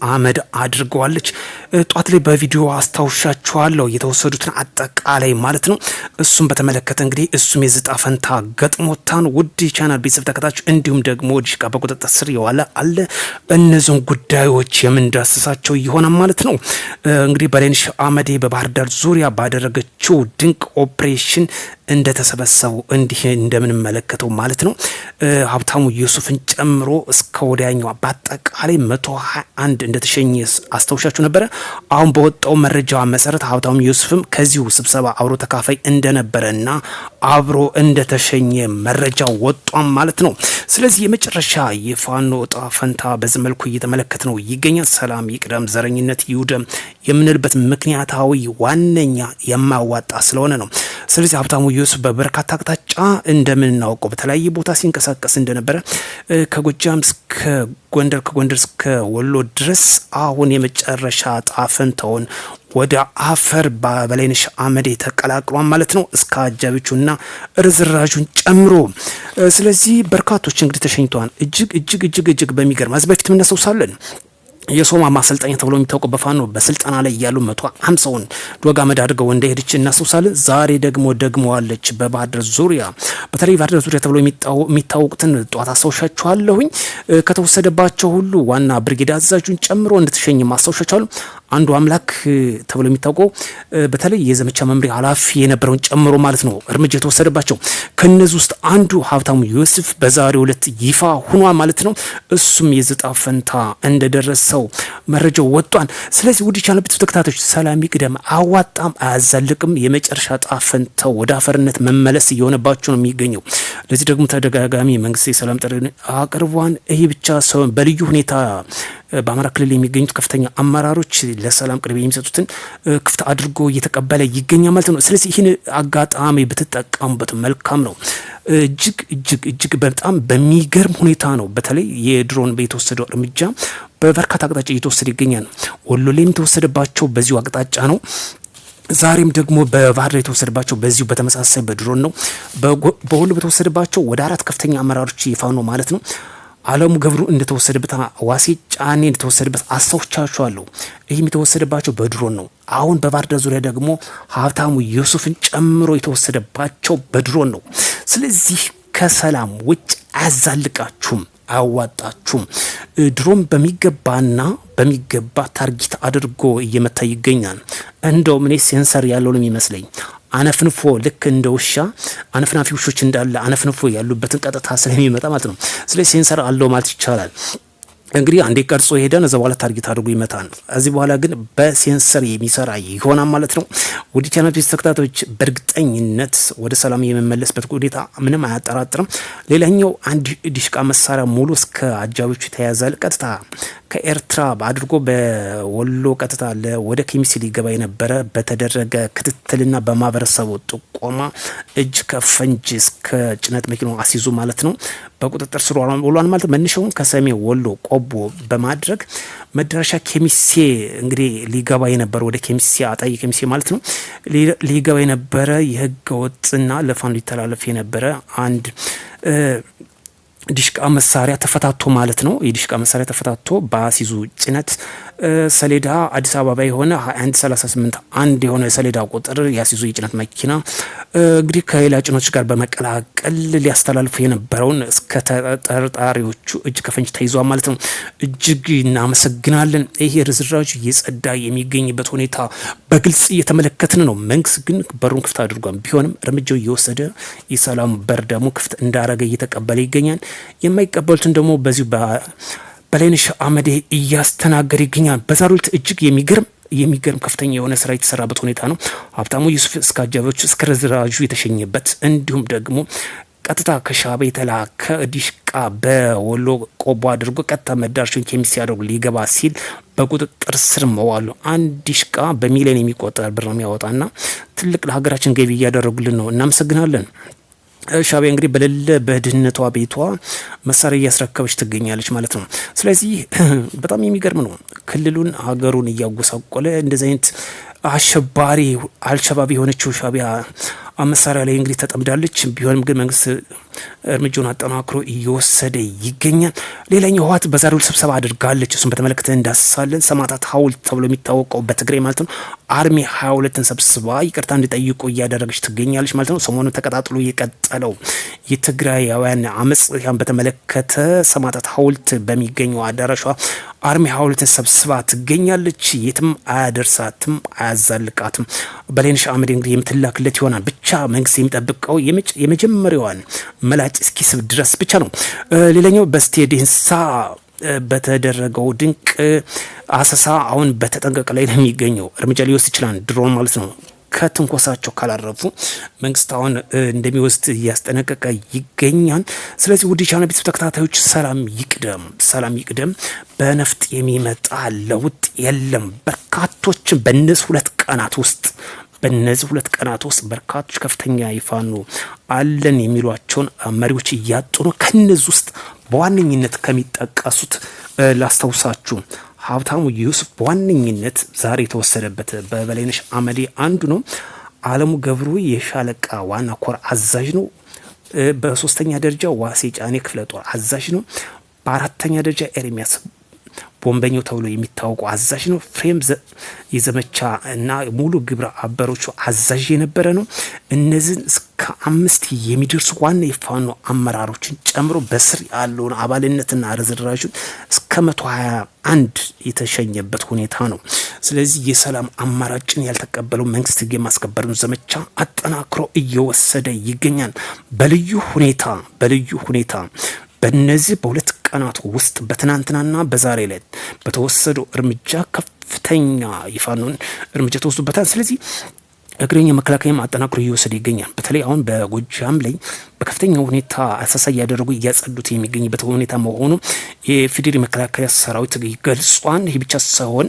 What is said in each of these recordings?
አመድ አድርገዋለች። ጧት ላይ በቪዲዮ አስታውሻችኋለሁ የተወሰዱትን አጠቃላይ ማለት ነው። እሱም በተመለከተ እንግዲህ እሱም የዝጣ ፈንታ ገጥሞታን ውድ ቻናል ቤተሰብ ተከታታዮች፣ እንዲሁም ደግሞ ዲሽቃ በቁጥጥር ስር የዋለ አለ። እነዚህን ጉዳዮች የምንዳስሳቸው ይሆናል ማለት ነው። እንግዲህ በላይነሽ አመዴ በባህር ዳር ዙሪያ ባደረገችው ድንቅ ኦፕሬሽን እንደተሰበሰቡ እንዲህ እንደምንመለከተው ማለት ነው ሀብታሙ ዩሱፍን ጨምሮ እስከ ወዲያኛው በአጠቃላይ 121 እንደተሸኘ አስታውሻችሁ ነበረ። አሁን በወጣው መረጃ መሰረት ሀብታሙ ዩሱፍም ከዚሁ ስብሰባ አብሮ ተካፋይ እንደነበረና አብሮ እንደተሸኘ መረጃ ወጧም ማለት ነው። ስለዚህ የመጨረሻ የፋኖ እጣ ፈንታ በዚህ መልኩ እየተመለከት ነው ይገኛል። ሰላም ይቅደም፣ ዘረኝነት ይውደም የምንልበት ምክንያታዊ ዋነኛ የማዋጣ ስለሆነ ነው። ስለዚህ ሀብታሙ ዩሱፍ በበርካታ አቅጣጫ እንደምናውቀው በተለያየ ቦታ ሲንቀሳቀስ እንደነበረ ከጎጃም እስከ ጎንደር ከጎንደር እስከ ወሎ ድረስ አሁን የመጨረሻ ጣፈንታውን ወደ አፈር በላይነሽ አመዴ ተቀላቅሏል ማለት ነው፣ እስከ አጃቢቹና ርዝራዡን ጨምሮ። ስለዚህ በርካቶች እንግዲህ ተሸኝተዋል። እጅግ በሚገርም አዝ በፊት እናስታውሳለን የሶማ ማሰልጠኛ ተብሎ የሚታወቀው በፋኖ በስልጠና ላይ ያሉ 150ውን ዶጋ መድ አድርገው እንደሄደች እናስታውሳለን። ዛሬ ደግሞዋለች በባህር ዳር ዙሪያ። በተለይ ባህር ዳር ዙሪያ ተብሎ የሚታወቁትን ጧት አስታውሻችኋለሁኝ። ከተወሰደባቸው ሁሉ ዋና ብርጌድ አዛዡን ጨምሮ እንደተሸኘ ማስታውሻችኋለሁ። አንዱ አምላክ ተብሎ የሚታወቀው በተለይ የዘመቻ መምሪያ ኃላፊ የነበረውን ጨምሮ ማለት ነው እርምጃ የተወሰደባቸው። ከነዚህ ውስጥ አንዱ ሀብታሙ ዩሱፍ በዛሬው ዕለት ይፋ ሆኗል ማለት ነው። እሱም የዝጣ ፈንታ እንደደረሰው መረጃው ወጧል። ስለዚህ ውድ ቻናል ቤተሰብ ተከታታዮች ሰላም ይቅደም፣ አዋጣም አያዛልቅም። የመጨረሻ ጣፈንታው ወደ አፈርነት መመለስ እየሆነባቸው ነው የሚገኘው። ለዚህ ደግሞ ተደጋጋሚ መንግስት የሰላም ጥሪ አቅርቧን። ይህ ብቻ ሰው በልዩ ሁኔታ በአማራ ክልል የሚገኙት ከፍተኛ አመራሮች ለሰላም ቅድሚያ የሚሰጡትን ክፍት አድርጎ እየተቀበለ ይገኛል ማለት ነው። ስለዚህ ይህን አጋጣሚ ብትጠቀሙበት መልካም ነው። እጅግ በጣም በሚገርም ሁኔታ ነው። በተለይ የድሮን የተወሰደው እርምጃ በበርካታ አቅጣጫ እየተወሰደ ይገኛል። ወሎ ላይ የተወሰደባቸው በዚሁ አቅጣጫ ነው። ዛሬም ደግሞ በባህር ዳር የተወሰደባቸው በዚሁ በተመሳሳይ በድሮን ነው። በወሎ በተወሰደባቸው ወደ 4 ከፍተኛ አመራሮች ይፋ ነው ማለት ነው። አለሙ ገብሩ እንደተወሰደበት፣ ዋሴ ጫኔ እንደተወሰደበት አስታውሻችኋለሁ። ይህም የተወሰደባቸው በድሮን ነው። አሁን በባህር ዳር ዙሪያ ደግሞ ሀብታሙ ዩሱፍን ጨምሮ የተወሰደባቸው በድሮን ነው። ስለዚህ ከሰላም ውጭ አያዛልቃችሁም፣ አያዋጣችሁም። ድሮን በሚገባ ታርጌት አድርጎ እየመታ ይገኛል። እንደውም እኔ ሴንሰር ያለው ነው የሚመስለኝ። አነፍንፎ ልክ እንደ ውሻ አነፍናፊ ውሾች እንዳለ አነፍንፎ ያሉበትን ቀጥታ ስለሚመጣ ማለት ነው። ስለዚህ ሴንሰር አለው ማለት ይቻላል። እንግዲህ አንዴ ቀርጾ ሄደን እዛ በኋላ ታርጌት አድርጎ ይመታል። እዚህ በኋላ ግን በሴንሰር የሚሰራ ይሆናል ማለት ነው። ወደ ቻናል ተከታታዮች በእርግጠኝነት ወደ ሰላም የመመለስበት ሁኔታ ምንም አያጠራጥርም። ሌላኛው አንድ ዲሽቃ መሳሪያ ሙሉ እስከ አጃቢዎቹ ተያዛል። ቀጥታ ከኤርትራ አድርጎ በወሎ ቀጥታ ወደ ኬሚሴ ሊገባ የነበረ በተደረገ ክትትልና በማህበረሰቡ ጥቆማ እጅ ከፈንጅ እስከ ጭነት መኪናው አስይዞ ማለት ነው በቁጥጥር ስር ውሏል ማለት ነው። መነሻውን ከሰሜን ወሎ ቆቦ በማድረግ መዳረሻ ኬሚሴ እንግዲህ ሊገባ የነበረ ወደ ኬሚሴ አጣይ ኬሚሴ ማለት ነው ሊገባ የነበረ የህገ ወጥና ለፋኖ ሊተላለፍ የነበረ አንድ ዲሽቃ መሳሪያ ተፈታቶ ማለት ነው። የዲሽቃ መሳሪያ ተፈታቶ በአሲዙ ጭነት ሰሌዳ አዲስ አበባ የሆነ 2138 አንድ የሆነ ሰሌዳ ቁጥር ያሲዙ የጭነት መኪና እንግዲህ ከሌላ ጭኖች ጋር በመቀላቀል ሊያስተላልፉ የነበረውን እስከ ተጠርጣሪዎቹ እጅ ከፈንጅ ተይዟል ማለት ነው። እጅግ እናመሰግናለን። ይሄ ርዝራጅ እየጸዳ የሚገኝበት ሁኔታ በግልጽ እየተመለከትን ነው። መንግስት ግን በሩን ክፍት አድርጓል። ቢሆንም እርምጃው እየወሰደ የሰላም በር ደግሞ ክፍት እንዳረገ እየተቀበለ ይገኛል። የማይቀበሉትን ደግሞ በዚሁ በላይነሽ አመዴ እያስተናገደ ይገኛል። በዛሬው ዕለት እጅግ የሚገርም ከፍተኛ የሆነ ስራ የተሰራበት ሁኔታ ነው። ሀብታሙ ዩሱፍ እስከ አጃቢዎቹ እስከ ርዝራዡ የተሸኘበት እንዲሁም ደግሞ ቀጥታ ከሻዕቢያ የተላከ ዲሽቃ በወሎ ቆቦ አድርጎ ቀጥታ መዳረሻውን ኬሚሴ አድርጎ ሊገባ ሲል በቁጥጥር ስር መዋሉ። አንድ ዲሽቃ በሚሊዮን የሚቆጠር ብር ነው የሚያወጣና ትልቅ ለሀገራችን ገቢ እያደረጉልን ነው። እናመሰግናለን። ሻዕቢያ እንግዲህ በሌለ በድህነቷ ቤቷ መሳሪያ እያስረከበች ትገኛለች ማለት ነው። ስለዚህ በጣም የሚገርም ነው። ክልሉን ሀገሩን እያጎሳቆለ እንደዚህ አይነት አሸባሪ አልሸባብ የሆነችው ሻዕቢያ መሳሪያ ላይ እንግዲህ ተጠምዳለች። ቢሆንም ግን መንግስት እርምጃውን አጠናክሮ እየወሰደ ይገኛል። ሌላኛው ህወሓት በዛሬው ስብሰባ አድርጋለች። እሱን በተመለከተ እንዳስሳለን። ሰማዕታት ሐውልት ተብሎ የሚታወቀው በትግራይ ማለት ነው አርሚ 22ን ሰብስባ ይቅርታ እንዲጠይቁ እያደረገች ትገኛለች ማለት ነው። ሰሞኑን ተቀጣጥሎ የቀጠለው የትግራያውያን አመጽ ያን በተመለከተ ሰማዕታት ሐውልት በሚገኘው አዳራሿ አርሚ 22ን ሰብስባ ትገኛለች። የትም አያደርሳትም፣ አያዛልቃትም። በሌንሽ አመድ እንግዲህ የምትላክለት ይሆናል። ብቻ መንግስት የሚጠብቀው የመጀመሪያዋን መላጭ እስኪስብ ድረስ ብቻ ነው። ሌላኛው በስቴዲንሳ በተደረገው ድንቅ አሰሳ አሁን በተጠንቀቅ ላይ ነው የሚገኘው። እርምጃ ሊወስድ ይችላል፣ ድሮን ማለት ነው። ከትንኮሳቸው ካላረፉ መንግስት አሁን እንደሚወስድ እያስጠነቀቀ ይገኛል። ስለዚህ ውድ ቻናል ቤተሰብ ተከታታዮች ሰላም ይቅደም፣ ሰላም ይቅደም። በነፍጥ የሚመጣ ለውጥ የለም። በርካቶችን በእነዚህ 2 ቀናት ውስጥ በርካቶች ከፍተኛ ይፋኑ አለን የሚሏቸውን መሪዎች እያጡ ነው። ከነዚህ ውስጥ በዋነኝነት ከሚጠቀሱት ላስታውሳችሁ ሀብታሙ ዩሱፍ በዋነኝነት ዛሬ የተወሰደበት በበላይነሽ አመዴ አንዱ ነው። አለሙ ገብሩ የሻለቃ ዋና ኮር አዛዥ ነው። በ3ኛ ደረጃ ዋሴ ጫኔ ክፍለ ጦር አዛዥ ነው። በ4ኛ ደረጃ ኤርሚያስ ቦምበኛው ተብሎ የሚታወቀው አዛዥ ነው። ፍሬም የዘመቻ እና ሙሉ ግብረ አበሮቹ አዛዥ የነበረ ነው። እነዚህን እስከ 5 የሚደርሱ ዋና የፋኖ አመራሮችን ጨምሮ በስር ያለውን አባልነትና ርዝራዡን እስከ 121 የተሸኘበት ሁኔታ ነው። ስለዚህ የሰላም አማራጭን ያልተቀበለው መንግስት ህግ የማስከበርን ዘመቻ አጠናክሮ እየወሰደ ይገኛል። በልዩ ሁኔታ በእነዚህ በ2 ቀናት ውስጥ በትናንትናና በዛሬ ላይ በተወሰደው እርምጃ ከፍተኛ ይፋኖን እርምጃ ተወስዶበታል። ስለዚህ እግረኛ መከላከያም አጠናክሮ እየወሰደ ይገኛል። በተለይ አሁን በጎጃም ላይ በከፍተኛ ሁኔታ አሳሳ እያደረጉ እያጸዱት የሚገኝበት ሁኔታ መሆኑ የፌዴራል መከላከያ ሰራዊት ገልጿን። ይህ ብቻ ሳይሆን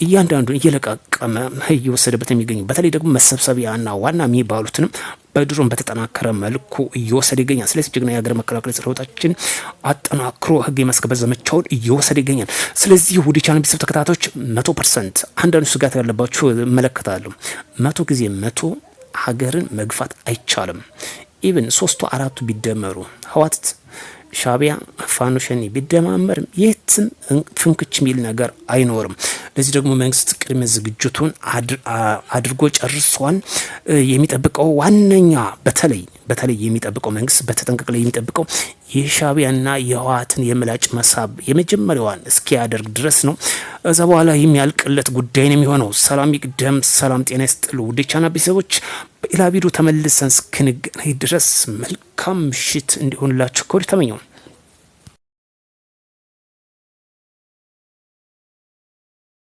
እያንዳንዱን እየለቃቀመ እየወሰደበት የሚገኝ በተለይ ደግሞ መሰብሰቢያና ዋና የሚባሉትንም በድሮን በተጠናከረ መልኩ እየወሰደ ይገኛል። ስለዚህ ጀግና የሀገር መከላከያ ሰራዊታችን አጠናክሮ ህግ የማስከበር ዘመቻውን እየወሰደ ይገኛል። ስለዚህ ውድ ቻናል ቤተሰብ ተከታታዮች 100% አንዳንዱ ስጋት ያለባችሁ እመለከታለሁ። 100 ጊዜ 100 ሀገርን መግፋት አይቻልም። ኢቭን 3ቱ 4ቱ ቢደመሩ ህወሓት ሻቢያ ፋኖ ሸኔ ቢደማመር የትም ፍንክች ሚል ነገር አይኖርም። ለዚህ ደግሞ መንግስት ቅድመ ዝግጅቱን አድርጎ ጨርሷል። የሚጠብቀው ዋነኛ በተለይ የሚጠብቀው መንግስት በተጠንቀቅ ላይ የሚጠብቀው የሻቢያና የህወሓትን የምላጭ መሳብ የመጀመሪያዋን እስኪያደርግ ድረስ ነው። እዛ በኋላ የሚያልቅለት ጉዳይ ነው የሚሆነው። ሰላም ይቅደም። ሰላም ጤና ይስጥሉ ውድ ቻናል ቤተሰቦች። በሌላ ቪዲዮ ተመልሰን እስክንገናኝ ድረስ መልካም ምሽት እንዲሆንላችሁ ከወዲሁ ተመኘው።